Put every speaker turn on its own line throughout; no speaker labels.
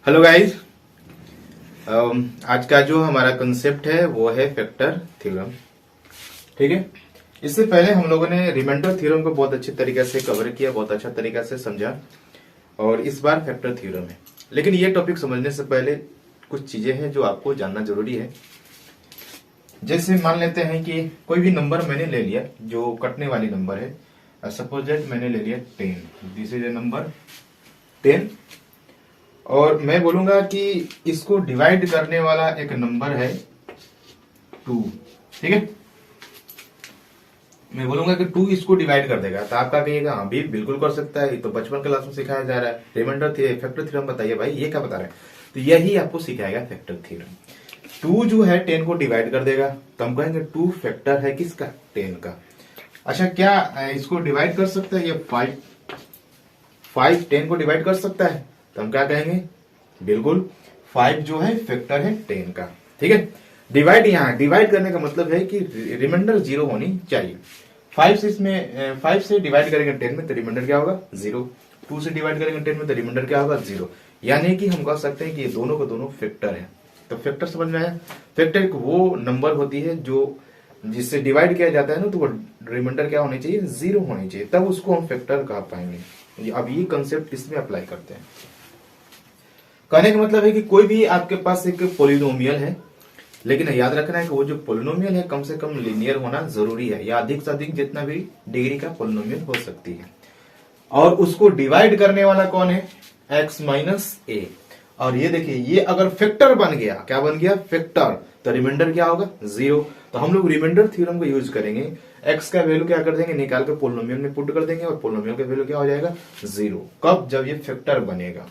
Hello guys. आज का जो हमारा कंसेप्ट है वो है फैक्टर थ्योरम। ठीक है। इससे पहले हम लोगों ने रिमाइंडर थ्योरम को बहुत अच्छे तरीके से कवर किया, बहुत अच्छा तरीके से समझा, और इस बार फैक्टर थ्योरम है। लेकिन ये टॉपिक समझने से पहले कुछ चीजें हैं जो आपको जानना जरूरी है। जैसे मान लेते हैं कि कोई भी नंबर मैंने ले लिया जो कटने वाली नंबर है। सपोज दैट मैंने ले लिया 10, दिस इज ए नंबर 10, और मैं बोलूंगा कि इसको डिवाइड करने वाला एक नंबर है 2। ठीक है। मैं बोलूंगा कि 2 इसको डिवाइड कर देगा, तो आपका कहिएगा हाँ भी बिल्कुल कर सकता है, ये तो बचपन क्लास में सिखाया जा रहा है। रिमाइंडर फैक्टर थ्योरम बताइए भाई, ये क्या बता रहे हैं? तो यही आपको सिखाएगा फैक्टर थ्योरम। 2 जो है 10 को डिवाइड कर देगा, तो हम कहेंगे 2 फैक्टर है किसका? 10 का। अच्छा, क्या इसको डिवाइड कर सकता है? ये 5 10 को डिवाइड कर सकता है, तो हम क्या कहेंगे? बिल्कुल 5 जो है फैक्टर है 10 का। ठीक है। डिवाइड, यहाँ डिवाइड करने का मतलब है कि रिमाइंडर 0 होनी चाहिए। 5 से डिवाइड करेंगे 10 में तो रिमाइंडर क्या होगा? 0। 2 से डिवाइड करेंगे 10 में तो रिमाइंडर क्या होगा? 0। यानी कि हम कह सकते हैं कि ये दोनों को दोनों फैक्टर है। तो फैक्टर समझ में आया? फैक्टर वो नंबर होती है जो जिससे डिवाइड किया जाता है ना, तो वो रिमाइंडर क्या होनी चाहिए? 0 होनी चाहिए, तब उसको हम फैक्टर कह पाएंगे। अब ये कंसेप्ट इसमें अप्लाई करते हैं। कहने का मतलब है कि कोई भी आपके पास एक पोलिनोमियल है, लेकिन याद रखना है कि वो जो पोलिनोमियल है कम से कम लीनियर होना जरूरी है, या अधिक से अधिक जितना भी डिग्री का पोलिनोमियल हो सकती है। और उसको डिवाइड करने वाला कौन है? x माइनस ए। और ये देखिए, ये अगर फैक्टर बन गया, क्या बन गया? फैक्टर, तो रिमाइंडर क्या होगा? 0। तो हम लोग रिमाइंडर थ्योरम को यूज करेंगे। x का वैल्यू क्या कर देंगे? निकाल के पोलिनोमियल में पुट कर देंगे, और पोलिनोमियल का वैल्यू क्या हो जाएगा? 0। कब? जब ये फैक्टर बनेगा।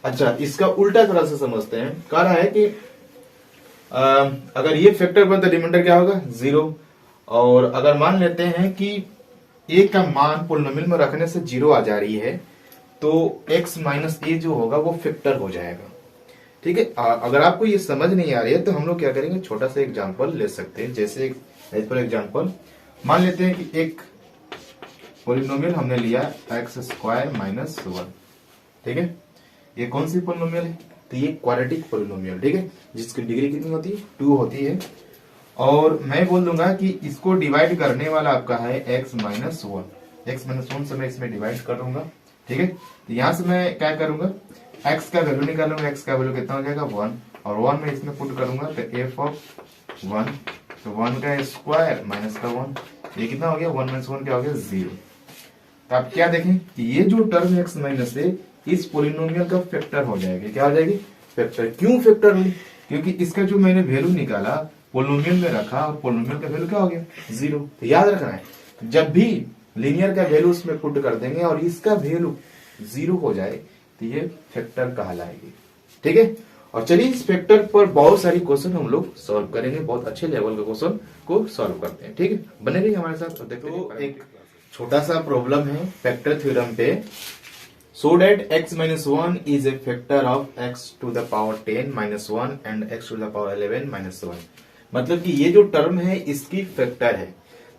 अच्छा, इसका उल्टा तरह से समझते हैं। कह रहा है कि अगर ये फैक्टर बने तो रिमाइंडर क्या होगा? 0। और अगर मान लेते हैं कि a का मान पोलिनोमियल में रखने से 0 आ जा रही है, तो x माइनस ए जो होगा वो फैक्टर हो जाएगा। ठीक है। अगर आपको ये समझ नहीं आ रही है तो हम लोग क्या करेंगे, छोटा सा एग्जांपल ले सकते हैं। जैसे फॉर एग्जांपल मान लेते हैं कि एक पोलिनोमियल हमने लिया x² माइनस 1। ठीक है। ये कौन सी पोलिनोमियल है? तो ये क्वाड्रेटिक पोलिनोमियल। ठीक है, जिसकी डिग्री कितनी होती है? 2 होती है। और मैं बोल दूंगा कि इसको डिवाइड करने वाला आपका है x माइनस 1। x माइनस 1 से मैं इसमें डिवाइड करूंगा। ठीक है। तो यहां से मैं क्या करूंगा? x का वैल्यू निकालूंगा। x का वैल्यू कितना हो जाएगा? 1। और 1 में इसमें पुट करूंगा तो f ऑफ 1, तो 1 का स्क्वायर माइनस का 1, ये कितना हो गया? 1 माइनस 1 क्या हो गया? 0। तो आप क्या देखें कि ये जो टर्म x माइनस है इस पोलिनोमियल का फैक्टर हो जाएगी। क्या हो जाएगी? फैक्टर। क्यों फैक्टर हुई? क्योंकि इसका जो मैंने वैल्यू निकाला पोलिनोमियल में रखा, और पोलिनोमियल का वैल्यू क्या हो गया? 0। तो याद रखना है, जब भी लीनियर का वैल्यू उसमें पुट कर देंगे और इसका वैल्यू 0 हो जाए तो ये फैक्टर कहलाएगी। ठीक है। और चलिए, इस फैक्टर पर बहुत सारी क्वेश्चन हम लोग सॉल्व करेंगे, बहुत अच्छे लेवल के क्वेश्चन को सॉल्व करते हैं। ठीक है, बने रहिए हमारे साथ। और देखो, एक छोटा सा प्रॉब्लम है फैक्टर थ्योरम पे। So that x minus 1 is a factor of x to the power 10 minus 1 and x to the power 11 minus 1। मतलब कि ये जो टर्म है इसकी फैक्टर है।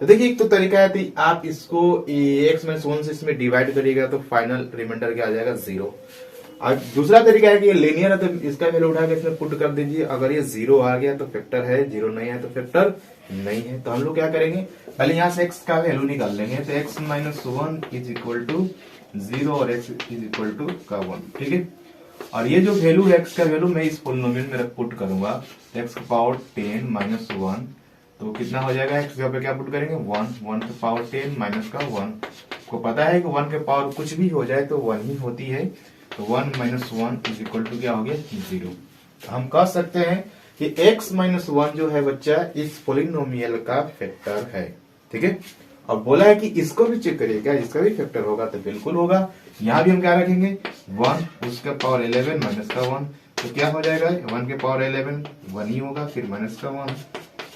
तो देखिए, एक तो तरीका है कि आप इसको x माइनस 1 से इसमें डिवाइड करिएगा तो फाइनल रिमाइंडर क्या आ जाएगा? 0। और दूसरा तरीका है कि ये लीनियर है, तो इसका वैल्यू उठा के इसमें पुट कर दीजिए। अगर ये 0 आ गया तो फैक्टर है, 0 नहीं है तो फैक्टर नहीं है। तो हम लोग क्या करेंगे, पहले यहां से x का वैल्यू निकाल लेंगे। तो x minus 1 is equal to 0 और x इज इक्वल टू का 1। ठीक है। और ये जो वैल्यू है x का वैल्यू मैं इस पोलिनोमियल में पुट करूंगा, तो x का पावर 10 माइनस 1, तो कितना हो जाएगा? x पे क्या पुट करेंगे? 1। 1 के पावर 10 माइनस का 1। आपको पता है कि 1 के पावर कुछ भी हो जाए तो 1 ही होती है। तो 1 माइनस 1 इज इक्वल टू क्या हो गया? 0। तो हम कह सकते हैं कि x माइनस 1 जो है बच्चा इस पोलिनोमियल का फैक्टर है। ठीक है। और बोला है कि इसको भी चेक करिए, क्या इसका भी फैक्टर होगा? तो बिल्कुल होगा। यहां भी हम क्या रखेंगे? 1 उसका पावर 11 माइनस का 1, तो क्या हो जाएगा? 1 के पावर 11 1 ही होगा, फिर माइनस का 1,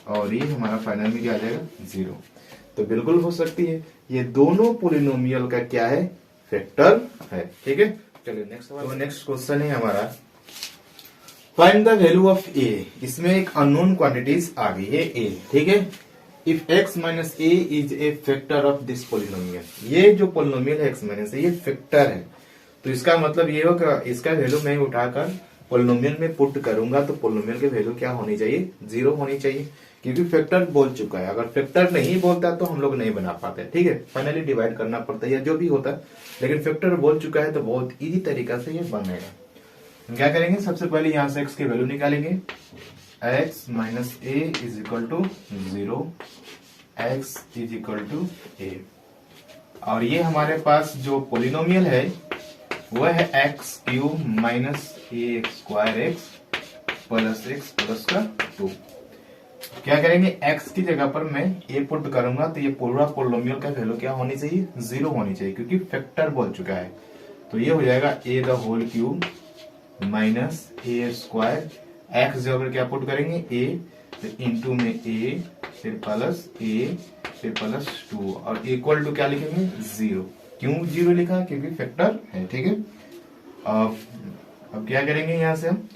और ये हमारा फाइनल में क्या आ जाएगा? 0। तो बिल्कुल हो सकती है, ये दोनों पोलिनोमियल का क्या है? फैक्टर है। ठीक है। चलिए नेक्स्ट क्वेश्चन है हमारा, फाइंड द वैल्यू ऑफ ए। इसमें एक अननोन क्वांटिटीज आ गई है a। ठीक है। If x minus A is a factor of this polynomial, ये जो पोलिनोमियल है x माइनस ए ये फैक्टर है, तो इसका मतलब ये होगा इसका वैल्यू मैं उठाकर पोलिनोमियल में पुट करूंगा तो पोलिनोमियल की वैल्यू क्या होनी चाहिए, 0 होनी चाहिए, क्योंकि फैक्टर बोल चुका है। अगर फैक्टर नहीं बोलता तो हम लोग नहीं बना पाते, ठीक है, फाइनली डिवाइड करना पड़ता है या जो भी होता है, लेकिन फैक्टर बोल चुका है तो बहुत इजी तरीका से ये बनेगा। क्या करेंगे, सबसे पहले यहाँ से x की वैल्यू निकालेंगे, x minus A is equal to 0, x is equal to A. और ये हमारे पास जो पोलिनोमियल है वह है एक्स क्यूब माइनस ए स्क्वायर एक्स प्लस का 2। क्या करेंगे, x की जगह पर मैं a पुट करूंगा तो ये पूरा पोलिनोमियल का वैल्यू क्या होनी चाहिए, 0 होनी चाहिए, क्योंकि फैक्टर बोल चुका है। तो ये हो जाएगा a the whole cube minus A square, x जगह पर क्या पुट करेंगे a, तो इंटू में a, फिर प्लस a, फिर प्लस 2 और इक्वल टू क्या लिखेंगे 0। क्यों 0 लिखा, क्योंकि फैक्टर है, ठीक है। अब क्या करेंगे, यहाँ से हम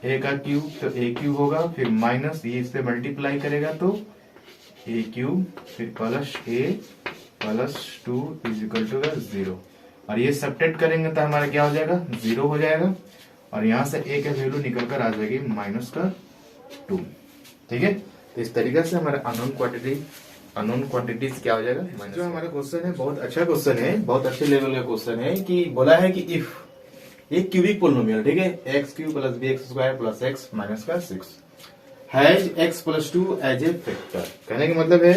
a का क्यूब तो a क्यूब होगा, फिर माइनस ये इससे मल्टीप्लाई करेगा तो a क्यूब, फिर plus a plus 2 is equal to 0। और ये सब्ट्रैक्ट करेंगे तो हमारा क्या हो जाएगा, 0 हो जाएगा, और यहाँ से a का वैल्यू निकल कर आ जाएगी माइनस का 2, ठीक है। तो इस तरीके से हमारा अननोन क्वांटिटीज क्या हो जाएगा। जो हमारा क्वेश्चन है बहुत अच्छा क्वेश्चन है, बहुत अच्छे लेवल का क्वेश्चन है, कि बोला है कि इफ ये क्यूबिक पोलिनोमियल, ठीक है, x cube plus b x square plus x minus का 6 has x plus 2 as a factor. कहने का मतलब है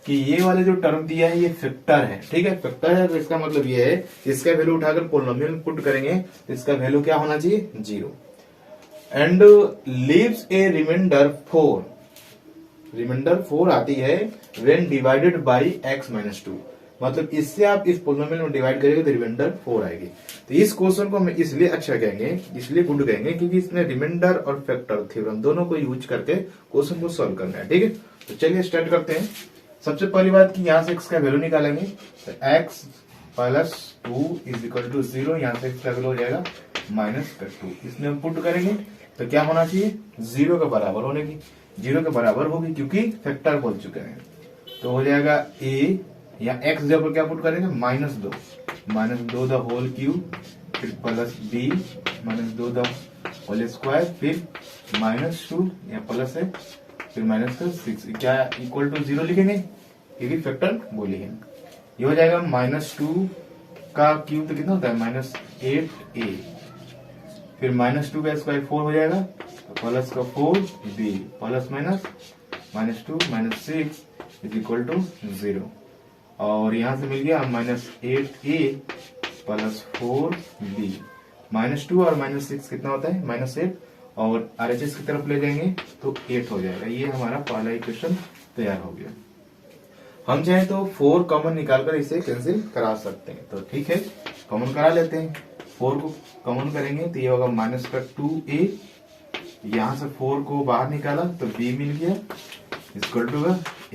कि ये वाले जो टर्म दिया है ये फैक्टर है, ठीक है, फैक्टर है, तो इसका मतलब ये है कि इसका वैल्यू उठाकर पोलिनोमियल में पुट करेंगे तो इसका वैल्यू क्या होना चाहिए, 0। And leaves a remainder 4, remainder 4 आती है when divided by x minus 2, मतलब इससे आप इस पोलिनोमियल में डिवाइड करेंगे तो रिमाइंडर 4 आएगी। तो इस क्वेश्चन को हम इसलिए अच्छा कहेंगे, इसलिए गुड कहेंगे, क्योंकि इसमें रिमाइंडर और फैक्टर थ्योरम दोनों को यूज करके क्वेश्चन को सॉल्व करना है, ठीक है। तो चलिए स्टार्ट करते हैं। सबसे पहली बात कि यहाँ से x का वैल्यू निकालेंगे, तो x plus 2 is equal to 0, यहाँ से x का वैल्यू हो जाएगा माइनस का 2, इसमें हम पुट करेंगे तो क्या होना चाहिए, 0 के बराबर होने की, 0 के बराबर होगी, क्योंकि फैक्टर बोल चुके हैं। तो हो जाएगा a या x जगह पर क्या पुट करेंगे, -2 द होल क्यूब, फिर plus b -2 the whole square, फिर -2 या प्लस है, फिर माइनस का 6, क्या इक्वल टू 0 लिखेंगे, क्योंकि फैक्टर बोली है। ये हो जाएगा -2 का क्यूब तो कितना होता है, -8a, फिर -2 का स्क्वायर 4 हो जाएगा, प्लस का 4b plus minus -2 -6 is equal to 0। और यहाँ से मिल गया -8a प्लस 4b, -2 और -6 कितना होता है, -8, और RHS की तरफ ले जाएंगे तो 8 हो जाएगा। ये हमारा पहला इक्वेशन तैयार हो गया। हम चाहे तो 4 कॉमन निकालकर इसे कैंसिल करा सकते हैं, तो ठीक है, कॉमन करा लेते हैं। 4 को कॉमन करेंगे तो ये होगा माइनस का 2a, यहाँ से 4 को बाहर निकाला तो b मिल गया इक्वल टू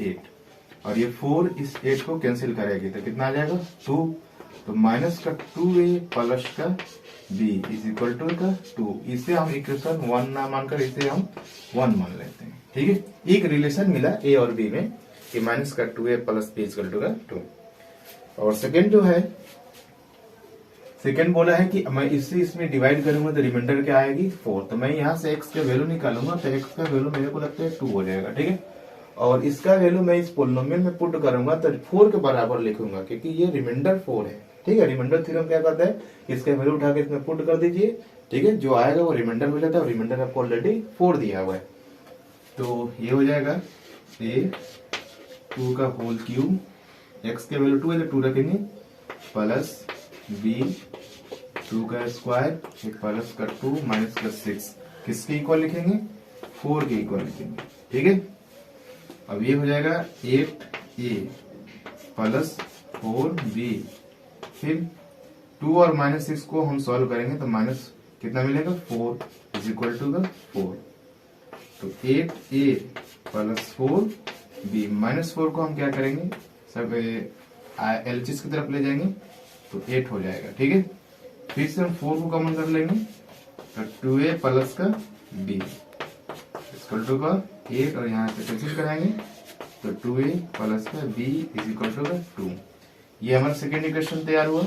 8, और ये 4 इस 8 को कैंसिल करेगी तो कितना आ जाएगा 2, तो माइनस का 2a प्लस का b इज इक्वल टू का 2। इसे हम इक्वेशन 1 ना मानकर इसे हम 1 मान लेते हैं, ठीक है। एक रिलेशन मिला a और b में कि माइनस का 2a plus b equal to का 2। और सेकेंड जो है, सेकेंड बोला है कि मैं इससे इसमें डिवाइड करूंगा तो रिमाइंडर क्या आएगी 4, तो मैं यहाँ से x का वैल्यू निकालूंगा तो x का वैल्यू मेरे को लगता है 2 हो जाएगा, ठीक है। और इसका वैल्यू मैं इस पोलिनोमियल में पुट करूंगा तो 4 के बराबर लिखूंगा, क्योंकि ये रिमाइंडर 4 है, ठीक है। रिमाइंडर थ्योरम क्या करता है, इसका वैल्यू उठा के इसमें पुट कर दीजिए, ठीक है, जो आएगा वो रिमाइंडर मिल जाता है, और रिमाइंडर आपको ऑलरेडी 4 दिया हुआ है। तो ये हो जाएगा a 2 का होल क्यूब, x के वैल्यू 2 है तो 2 रखेंगे, प्लस b 2 का स्क्वायर, प्लस का 2 माइनस का 6, किसके इक्वल लिखेंगे, 4 के इक्वल लिखेंगे, ठीक है। अब ये हो जाएगा 8a प्लस 4b, फिर 2 और -6 को हम सॉल्व करेंगे तो माइनस कितना मिलेगा 4 इज इक्वल टू 4, तो 8a प्लस 4b, -4 को हम क्या करेंगे, सब LHS की तरफ ले जाएंगे तो 8 हो जाएगा, ठीक है। फिर से हम 4 को कॉमन कर लेंगे तो 2a प्लस का b इक्वल टू का 8, और यहाँ से कैंसिल कराएंगे तो 2a प्लस का b इज इक्वल टू का 2। ये हमारा सेकेंड इक्वेशन तैयार हुआ।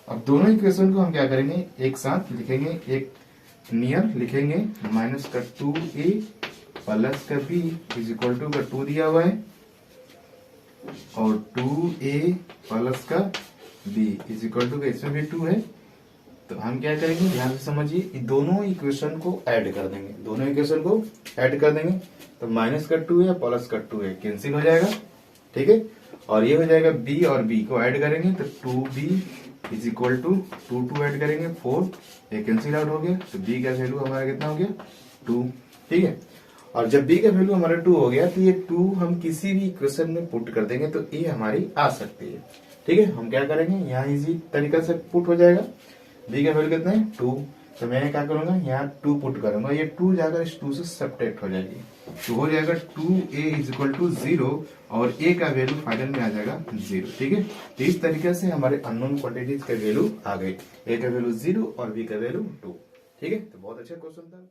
अब दोनों इक्वेशन को हम क्या करेंगे, एक साथ लिखेंगे, एक नियर लिखेंगे, माइनस का 2a प्लस का b इज इक्वल टू का 2 दिया हुआ है और 2a प्लस का b इज इक्वल टू का, इसमें भी 2 है। तो हम क्या करेंगे, ध्यान से समझिए, दोनों इक्वेशन को ऐड कर देंगे, दोनों इक्वेशन को ऐड कर देंगे। तो माइनस का 2 है प्लस का 2 है कैंसिल हो जाएगा, ठीक है। और ये हो जाएगा b और b को ऐड करेंगे तो 2b is equal to 2 add करेंगे 4, ये कैंसिल आउट हो गया। तो b का वैल्यू हमारा कितना हो गया, 2, ठीक है। और जब b का वैल्यू हमारा 2 हो गया तो ये 2 हम किसी भी इक्वेशन में पुट कर देंगे तो ये हमारी आ सकती है, ठीक है। हम क्या करेंगे, यहाँ इजी तरीका से पुट हो जाएगा। b का वैल्यू कितना है, 2, तो मैं क्या करूंगा, यहाँ 2 पुट करूंगा, ये 2 जाकर इस 2 से सब्ट्रैक्ट हो जाएगी, तो हो जाएगा 2a इज इक्वल टू 0 और a का वैल्यू फाइनल में आ जाएगा 0, ठीक है। तो इस तरीके से हमारे अननोन क्वांटिटीज का वैल्यू आ गए, a का वैल्यू 0 और b का वैल्यू 2, ठीक है। तो बहुत अच्छा क्वेश्चन था।